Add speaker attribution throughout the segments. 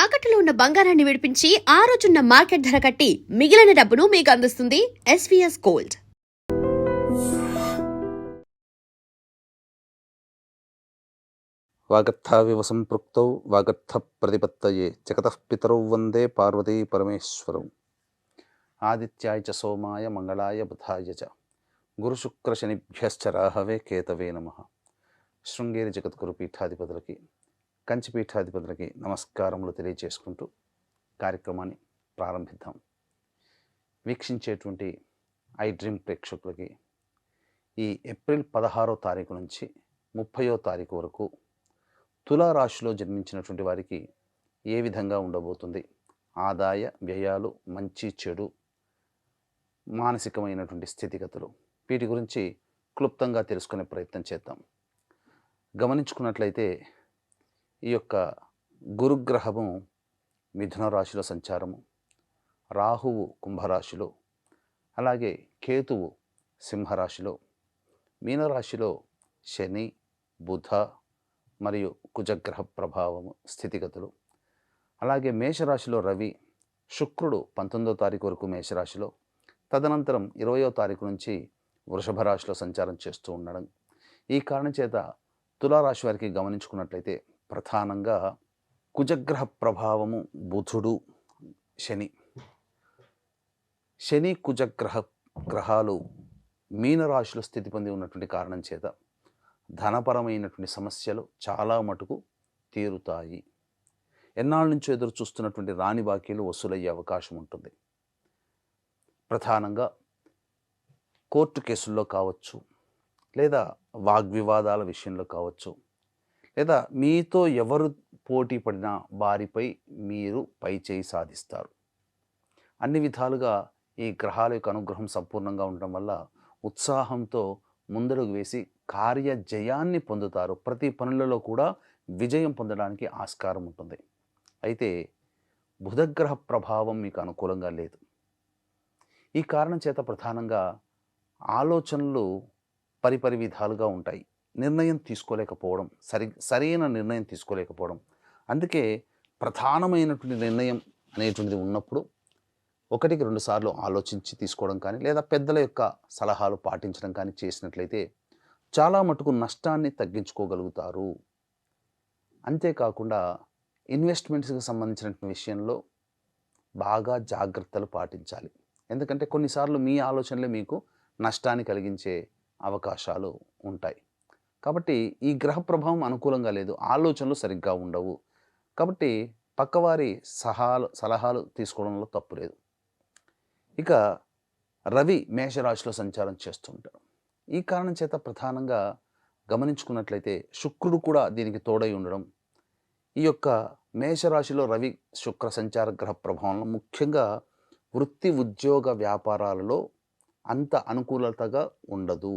Speaker 1: తాకట్టులో ఉన్న బంగారాన్ని విడిపించి ఆ రోజున్న మార్కెట్ ధర కట్టి మిగిలిన డబ్బును మీకు అందిస్తుంది ఎస్వీఎస్ గోల్డ్.
Speaker 2: వాగర్థావివ సంపృక్తౌ వాగర్థ ప్రతిపత్తయే జగతః పితరౌ వందే పార్వతీ పరమేశ్వరౌ. ఆదిత్యాయ చ సోమాయ మంగళాయ బుధాయ చ గురుశుక్రశనిభ్యశ్చ రాహవే కేతవే నమః. శృంగేరి జగద్గురు పీఠాధిపతులకి, కంచి పీఠాధిపతులకి నమస్కారములు తెలియజేసుకుంటూ కార్యక్రమాన్ని ప్రారంభిద్దాం. వీక్షించేటువంటి ఐ డ్రీమ్ ప్రేక్షకులకి ఈ ఏప్రిల్ 16వ తారీఖు నుంచి 30వ తారీఖు వరకు తులారాశిలో జన్మించినటువంటి వారికి ఏ విధంగా ఉండబోతుంది, ఆదాయ వ్యయాలు, మంచి చెడు, మానసికమైనటువంటి స్థితిగతులు, వీటి గురించి క్లుప్తంగా తెలుసుకునే ప్రయత్నం చేద్దాం. గమనించుకున్నట్లయితే ఈ యొక్క గురుగ్రహము మిథున రాశిలో సంచారము, రాహువు కుంభరాశిలో, అలాగే కేతువు సింహరాశిలో, మీనరాశిలో శని, బుధ మరియు కుజగ్రహ ప్రభావము, స్థితిగతులు, అలాగే మేషరాశిలో రవి, శుక్రుడు 19వ తారీఖు వరకు మేషరాశిలో, తదనంతరం 20వ తారీఖు నుంచి వృషభ రాశిలో సంచారం చేస్తూ ఉండడం. ఈ కారణం చేత తులారాశి వారికి గమనించుకున్నట్లయితే ప్రధానంగా కుజగ్రహ ప్రభావము, బుధుడు, శని గ్రహాలు మీనరాశిలో స్థితి పొంది ఉన్నటువంటి కారణం చేత ధనపరమైనటువంటి సమస్యలు చాలా మటుకు తీరుతాయి. ఎన్నాళ్ళ నుంచో ఎదురు చూస్తున్నటువంటి రాని బాకీలు వసూలయ్యే అవకాశం ఉంటుంది. ప్రధానంగా కోర్టు కేసుల్లో కావచ్చు, లేదా వాగ్వివాదాల విషయంలో కావచ్చు, లేదా మీతో ఎవరు పోటీ పడినా వారిపై మీరు పై చేయి సాధిస్తారు. అన్ని విధాలుగా ఈ గ్రహాల యొక్క అనుగ్రహం సంపూర్ణంగా ఉండడం వల్ల ఉత్సాహంతో ముందడుగు వేసి కార్యజయాన్ని పొందుతారు. ప్రతి పనులలో కూడా విజయం పొందడానికి ఆస్కారం ఉంటుంది. అయితే బుధగ్రహ ప్రభావం మీకు అనుకూలంగా లేదు. ఈ కారణం చేత ప్రధానంగా ఆలోచనలు పరిపరి విధాలుగా ఉంటాయి. నిర్ణయం తీసుకోలేకపోవడం, సరైన నిర్ణయం తీసుకోలేకపోవడం. అందుకే ప్రధానమైనటువంటి నిర్ణయం అనేటువంటిది ఉన్నప్పుడు 1-2 సార్లు ఆలోచించి తీసుకోవడం కానీ, లేదా పెద్దల యొక్క సలహాలు పాటించడం కానీ చేసినట్లయితే చాలా మటుకు నష్టాన్ని తగ్గించుకోగలుగుతారు. అంతేకాకుండా ఇన్వెస్ట్మెంట్స్కి సంబంధించిన విషయంలో బాగా జాగ్రత్తలు పాటించాలి. ఎందుకంటే కొన్నిసార్లు మీ ఆలోచనలే మీకు నష్టాన్ని కలిగించే అవకాశాలు ఉంటాయి. కాబట్టి ఈ గ్రహ ప్రభావం అనుకూలంగా లేదు, ఆలోచనలు సరిగ్గా ఉండవు. కాబట్టి పక్కవారి సలహాలు తీసుకోవడంలో తప్పు లేదు. ఇక రవి మేషరాశిలో సంచారం చేస్తుంటాడు. ఈ కారణం చేత ప్రధానంగా గమనించుకున్నట్లయితే శుక్రుడు కూడా దీనికి తోడై ఉండడం, ఈ యొక్క మేషరాశిలో రవి శుక్ర సంచార గ్రహ ప్రభావంలో ముఖ్యంగా వృత్తి, ఉద్యోగ, వ్యాపారాలలో అంత అనుకూలతగా ఉండదు.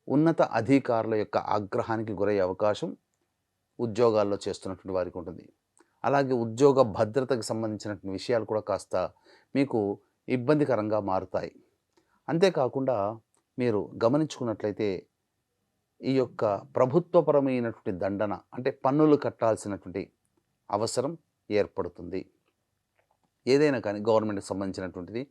Speaker 2: ఉన్నత అధికారుల యొక్క ఆగ్రహానికి గురయ్యే అవకాశం ఉద్యోగాల్లో చేస్తున్నటువంటి వారికి ఉంటుంది. అలాగే ఉద్యోగ భద్రతకు సంబంధించినటువంటి విషయాలు కూడా కాస్త మీకు ఇబ్బందికరంగా మారుతాయి. అంతేకాకుండా మీరు గమనించుకున్నట్లయితే ఈ యొక్క ప్రభుత్వపరమైనటువంటి దండన, అంటే పన్నులు కట్టాల్సినటువంటి అవసరం ఏర్పడుతుంది. ఏదైనా కానీ గవర్నమెంట్కి సంబంధించినటువంటిది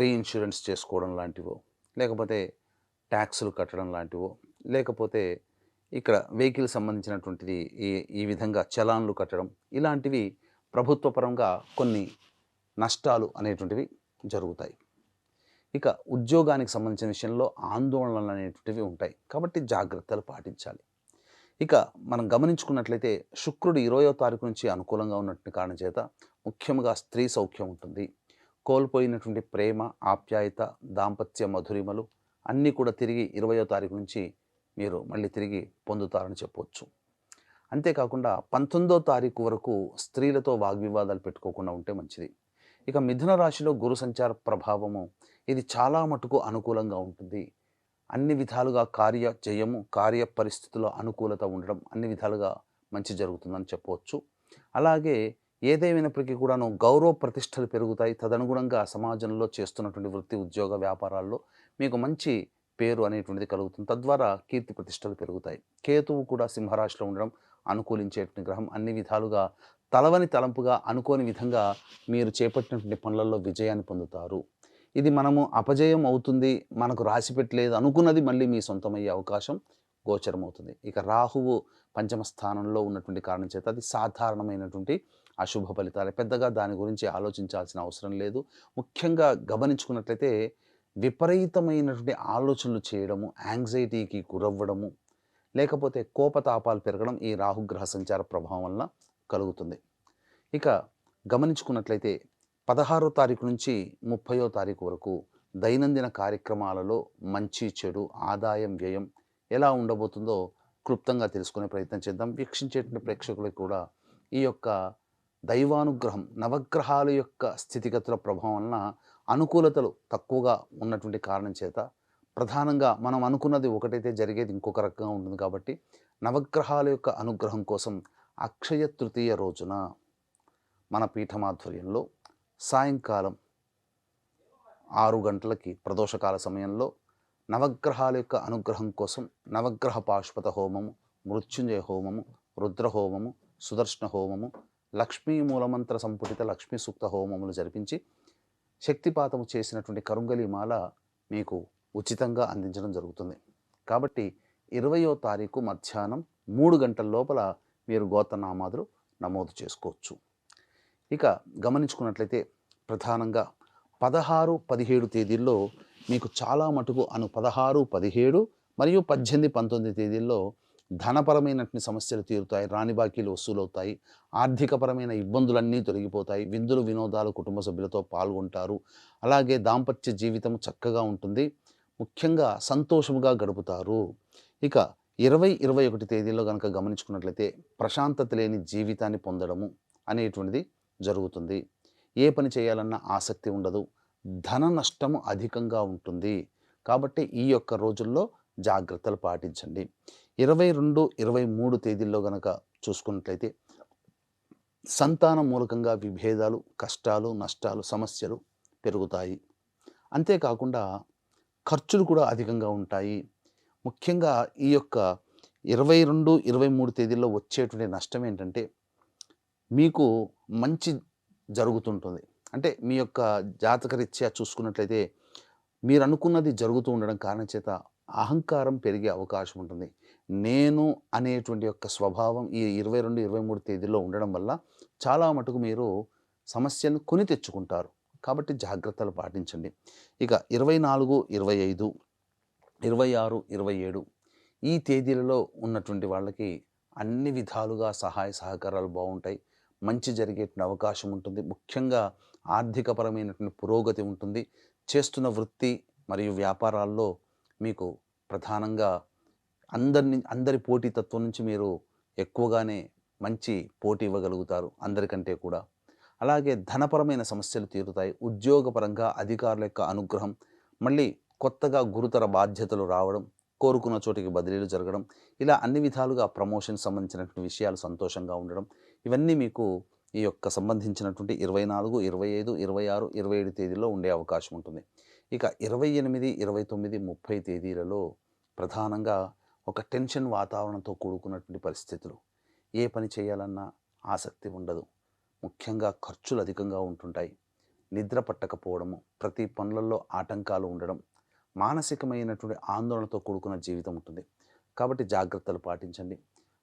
Speaker 2: రీఇన్సూరెన్స్ చేసుకోవడం లాంటివో, లేకపోతే ట్యాక్సులు కట్టడం లాంటివో, లేకపోతే ఇక్కడ వెహికల్ సంబంధించినటువంటిది ఈ విధంగా చలాన్లు కట్టడం, ఇలాంటివి ప్రభుత్వపరంగా కొన్ని నష్టాలు అనేటువంటివి జరుగుతాయి. ఇక ఉద్యోగానికి సంబంధించిన విషయంలో ఆందోళనలు అనేటువంటివి ఉంటాయి. కాబట్టి జాగ్రత్తలు పాటించాలి. ఇక మనం గమనించుకున్నట్లయితే శుక్రుడు 20వ తారీఖు నుంచి అనుకూలంగా ఉన్నటువంటి కారణం చేత ముఖ్యంగా స్త్రీ సౌఖ్యం ఉంటుంది. కోల్పోయినటువంటి ప్రేమ, ఆప్యాయత, దాంపత్య మధురిమలు అన్నీ కూడా తిరిగి 20వ తారీఖు నుంచి మీరు మళ్ళీ తిరిగి పొందుతారని చెప్పవచ్చు. అంతేకాకుండా 19వ తారీఖు వరకు స్త్రీలతో వాగ్వివాదాలు పెట్టుకోకుండా ఉంటే మంచిది. ఇక మిథున రాశిలో గురు సంచార ప్రభావము ఇది చాలా మటుకు అనుకూలంగా ఉంటుంది. అన్ని విధాలుగా కార్యజయము, కార్య పరిస్థితుల్లో అనుకూలత ఉండడం, అన్ని విధాలుగా మంచి జరుగుతుందని చెప్పవచ్చు. అలాగే ఏదేమైనప్పటికీ కూడాను గౌరవ ప్రతిష్టలు పెరుగుతాయి. తదనుగుణంగా సమాజంలో చేస్తున్నటువంటి వృత్తి, ఉద్యోగ, వ్యాపారాల్లో మీకు మంచి పేరు అనేటువంటిది కలుగుతుంది. తద్వారా కీర్తి ప్రతిష్టలు పెరుగుతాయి. కేతువు కూడా సింహరాశిలో ఉండడం అనుకూలించేటువంటి గ్రహం. అన్ని విధాలుగా తలవని తలంపుగా అనుకోని విధంగా మీరు చేపట్టినటువంటి పనులలో విజయాన్ని పొందుతారు. ఇది మనము అపజయం అవుతుంది, మనకు రాసి పెట్టలేదు అనుకున్నది మళ్ళీ మీ సొంతమయ్యే అవకాశం గోచరమవుతుంది. ఇక రాహువు పంచమ స్థానంలో ఉన్నటువంటి కారణం చేత అది సాధారణమైనటువంటి అశుభ ఫలితాలే. పెద్దగా దాని గురించి ఆలోచించాల్సిన అవసరం లేదు. ముఖ్యంగా గమనించుకున్నట్లయితే విపరీతమైనటువంటి ఆలోచనలు చేయడము, యాంగ్జైటీకి గురవ్వడము, లేకపోతే కోపతాపాలు పెరగడం ఈ రాహుగ్రహ సంచార ప్రభావం వలన కలుగుతుంది. ఇక గమనించుకున్నట్లయితే 16వ తారీఖు నుంచి 30వ తారీఖు వరకు దైనందిన కార్యక్రమాలలో మంచి చెడు ఆదాయం వ్యయం ఎలా ఉండబోతుందో క్లుప్తంగా తెలుసుకునే ప్రయత్నం చేద్దాం. వీక్షించేటువంటి ప్రేక్షకులకు కూడా ఈ యొక్క దైవానుగ్రహం నవగ్రహాల యొక్క స్థితిగతుల ప్రభావం వలన అనుకూలతలు తక్కువగా ఉన్నటువంటి కారణం చేత ప్రధానంగా మనం అనుకున్నది ఒకటైతే జరిగేది ఇంకొక రకంగా ఉంటుంది. కాబట్టి నవగ్రహాల యొక్క అనుగ్రహం కోసం అక్షయ తృతీయ రోజున మన పీఠమాధ్వర్యంలో సాయంకాలం 6 గంటలకి ప్రదోషకాల సమయంలో నవగ్రహాల యొక్క అనుగ్రహం కోసం నవగ్రహ పాశుపత హోమము, మృత్యుంజయ హోమము, రుద్ర హోమము, సుదర్శన హోమము, లక్ష్మీ మూలమంత్ర సంపుటిత లక్ష్మీ సూక్త హోమములు జరిపించి శక్తిపాతము చేసినటువంటి కరుంగలి మాల మీకు ఉచితంగా అందించడం జరుగుతుంది. కాబట్టి 20వ తారీఖు మధ్యాహ్నం 3 గంటల లోపల మీరు గోత్రనామాదులు నమోదు చేసుకోవచ్చు. ఇక గమనించుకున్నట్లయితే ప్రధానంగా 16, 17 తేదీల్లో మీకు చాలా మటుకు 16, 17 మరియు 18, 19 తేదీల్లో ధనపరమైనటువంటి సమస్యలు తీరుతాయి, రాని బాకీలు వసూలవుతాయి, ఆర్థికపరమైన ఇబ్బందులన్నీ తొలగిపోతాయి, విందులు వినోదాలు కుటుంబ సభ్యులతో పాల్గొంటారు. అలాగే దాంపత్య జీవితం చక్కగా ఉంటుంది, ముఖ్యంగా సంతోషముగా గడుపుతారు. ఇక 20, 21 తేదీల్లో కనుక గమనించుకున్నట్లయితే ప్రశాంతత లేని జీవితాన్ని పొందడము అనేటువంటిది జరుగుతుంది. ఏ పని చేయాలన్నా ఆసక్తి ఉండదు, ధన నష్టము అధికంగా ఉంటుంది. కాబట్టి ఈ యొక్క రోజుల్లో జాగ్రత్తలు పాటించండి. 22, 23 తేదీల్లో కనుక చూసుకున్నట్లయితే సంతానం మూలకంగా విభేదాలు, కష్టాలు, నష్టాలు, సమస్యలు పెరుగుతాయి. అంతేకాకుండా ఖర్చులు కూడా అధికంగా ఉంటాయి. ముఖ్యంగా ఈ యొక్క 22, 23 తేదీల్లో వచ్చేటువంటి నష్టం ఏంటంటే మీకు మంచి జరుగుతుంటుంది. అంటే మీ యొక్క జాతకరీత్యా చూసుకున్నట్లయితే మీరు అనుకున్నది జరుగుతూ ఉండడం కారణం చేత అహంకారం పెరిగే అవకాశం ఉంటుంది. నేను అనేటువంటి యొక్క స్వభావం ఈ 22, 23 తేదీల్లో ఉండడం వల్ల చాలా మటుకు మీరు సమస్యలను కొని తెచ్చుకుంటారు. కాబట్టి జాగ్రత్తలు పాటించండి. ఇక 24, 25, 26, 27 ఈ తేదీలలో ఉన్నటువంటి వాళ్ళకి అన్ని విధాలుగా సహాయ సహకారాలు బాగుంటాయి. మంచి జరిగేటువంటి అవకాశం ఉంటుంది. ముఖ్యంగా ఆర్థికపరమైనటువంటి పురోగతి ఉంటుంది. చేస్తున్న వృత్తి మరియు వ్యాపారాల్లో మీకు ప్రధానంగా అందరి పోటీతత్వం నుంచి మీరు ఎక్కువగానే మంచి పోటీ ఇవ్వగలుగుతారు అందరికంటే కూడా. అలాగే ధనపరమైన సమస్యలు తీరుతాయి. ఉద్యోగపరంగా అధికారుల యొక్క అనుగ్రహం, మళ్ళీ కొత్తగా గురుతర బాధ్యతలు రావడం, కోరుకున్న చోటికి బదిలీలు జరగడం, ఇలా అన్ని విధాలుగా ప్రమోషన్ సంబంధించినటువంటి విషయాలు సంతోషంగా ఉండడం, ఇవన్నీ మీకు ఈ యొక్క సంబంధించినటువంటి 24, 25, 26, 27 తేదీల్లో ఉండే అవకాశం ఉంటుంది. ఇక 28, 29, 30 తేదీలలో ప్రధానంగా ఒక టెన్షన్ వాతావరణంతో కూడుకున్నటువంటి పరిస్థితులు. ఏ పని చేయాలన్నా ఆసక్తి ఉండదు. ముఖ్యంగా ఖర్చులు అధికంగా ఉంటుంటాయి. నిద్ర పట్టకపోవడము, ప్రతి పనులలో ఆటంకాలు ఉండడం, మానసికమైనటువంటి ఆందోళనతో కూడుకున్న జీవితం ఉంటుంది. కాబట్టి జాగ్రత్తలు పాటించండి.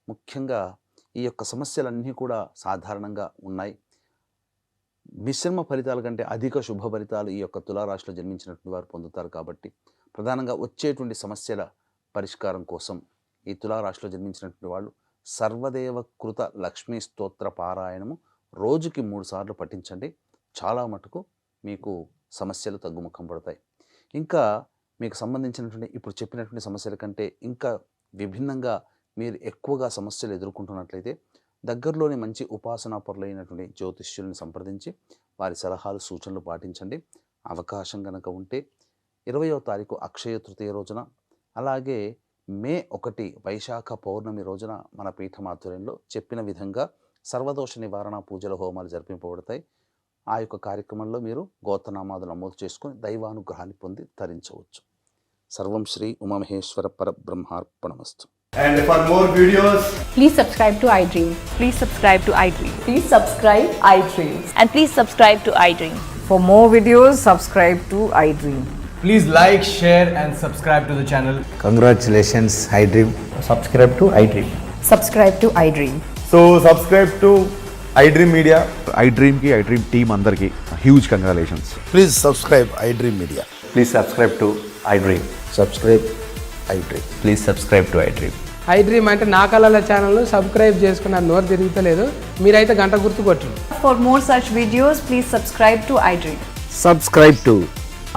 Speaker 2: ముఖ్యంగా ఈ యొక్క సమస్యలన్నీ కూడా సాధారణంగా ఉన్నాయి. మిశ్రమ ఫలితాల కంటే అధిక శుభ ఫలితాలు ఈ యొక్క తులారాశిలో జన్మించినటువంటి వారు పొందుతారు. కాబట్టి ప్రధానంగా వచ్చేటువంటి సమస్యల పరిష్కారం కోసం ఈ తులారాశిలో జన్మించినటువంటి వాళ్ళు సర్వదేవకృత లక్ష్మీ స్తోత్ర పారాయణము రోజుకి 3 సార్లు పఠించండి. చాలా మటుకు మీకు సమస్యలు తగ్గుముఖం పడతాయి. ఇంకా మీకు సంబంధించినటువంటి ఇప్పుడు చెప్పినటువంటి సమస్యల కంటే ఇంకా విభిన్నంగా మీరు ఎక్కువగా సమస్యలు ఎదుర్కొంటున్నట్లయితే దగ్గరలోని మంచి ఉపాసనా పరులైనటువంటి జ్యోతిష్యులను సంప్రదించి వారి సలహాలు సూచనలు పాటించండి. అవకాశం కనుక ఉంటే 20వ తారీఖు అక్షయ తృతీయ రోజున, అలాగే మే 1 వైశాఖ పౌర్ణమి రోజున మన పీఠమాధ్వర్యంలో చెప్పిన విధంగా సర్వదోష నివారణ పూజల హోమాలు జరిపింపబడతాయి. ఆ యొక్క కార్యక్రమంలో మీరు గోత్రనామాదులు నమోదు చేసుకొని దైవానుగ్రహాన్ని పొంది తరించవచ్చు. సర్వం శ్రీ ఉమామహేశ్వర పరబ్రహ్మార్పణమస్తు.
Speaker 3: And for more videos,
Speaker 4: Please subscribe to iDream.
Speaker 5: Please subscribe to iDream.
Speaker 4: Please subscribe iDream.
Speaker 5: And please subscribe to iDream.
Speaker 6: For more videos, subscribe to iDream.
Speaker 3: please like, share, and subscribe to the channel.
Speaker 7: Congratulations, iDream.
Speaker 8: subscribe to iDream.
Speaker 6: Subscribe to iDream.
Speaker 3: So subscribe to iDream Media.
Speaker 9: iDream team అందరికి huge congratulations.
Speaker 7: Please subscribe iDream Media.
Speaker 8: Please subscribe to iDream.
Speaker 7: Subscribe iDream.
Speaker 8: Please subscribe to iDream.
Speaker 10: iDream అంటే నా కళల channel subscribe చేసుకున్న నోరు తిరుగుతలేదు, మీరైతే గంట గుర్తు కొట్టండి.
Speaker 4: For more such videos, please subscribe to iDream.
Speaker 8: Subscribe to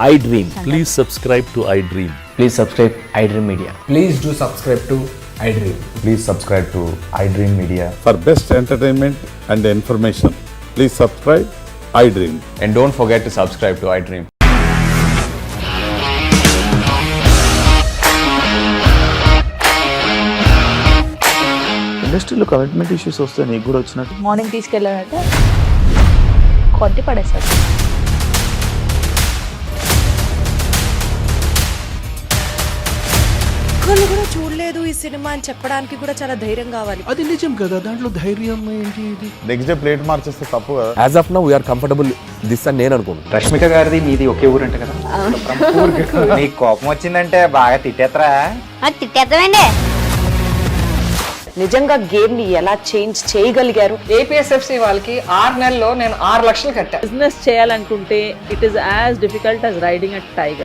Speaker 8: iDream.
Speaker 11: Please subscribe to iDream.
Speaker 8: Please subscribe iDream Media.
Speaker 3: Please do subscribe to iDream.
Speaker 8: Please subscribe to iDream Media.
Speaker 9: For best entertainment and information, please subscribe iDream.
Speaker 8: And don't forget to subscribe to iDream.
Speaker 2: ఇండస్ట్రీలో commitment issues వస్తే నీకు కూడా వచ్చినట్టు
Speaker 5: morning తీసుకెళ్ళారంటే కొట్టి పడేస్తారు.
Speaker 6: ఒక్కళ్ళు కూడా చూడలేదు ఈ సినిమా అని చెప్పడానికి కూడా చాలా ధైర్యం కావాలి.
Speaker 10: అది నిజం కదా, దాంట్లో ధైర్యం ఏంటి? ఇది
Speaker 9: నెక్స్ట్ డే ప్లేట్ మార్చేస్తే తప్పు కదా.
Speaker 8: As of now, we are comfortable this అని నేను అనుకుంటున్నాను.
Speaker 7: రష్మిక గారిది మీది ఒకే ఊరు అంట కదా. నీకు కోపం వచ్చిందంటే బాగా తిట్టేత్తరా?
Speaker 5: తిట్టేద్దామండి.
Speaker 6: నిజంగా గేమ్ ని ఎలా చేంజ్ చేయగలిగారు?
Speaker 10: ఏపీఎస్ఎఫ్సి వాళ్ళకి 6 నెలల్లో నేను 6 లక్షలు కట్టా.
Speaker 5: బిజినెస్ చేయాలనుకుంటే it is as difficult as riding a tiger.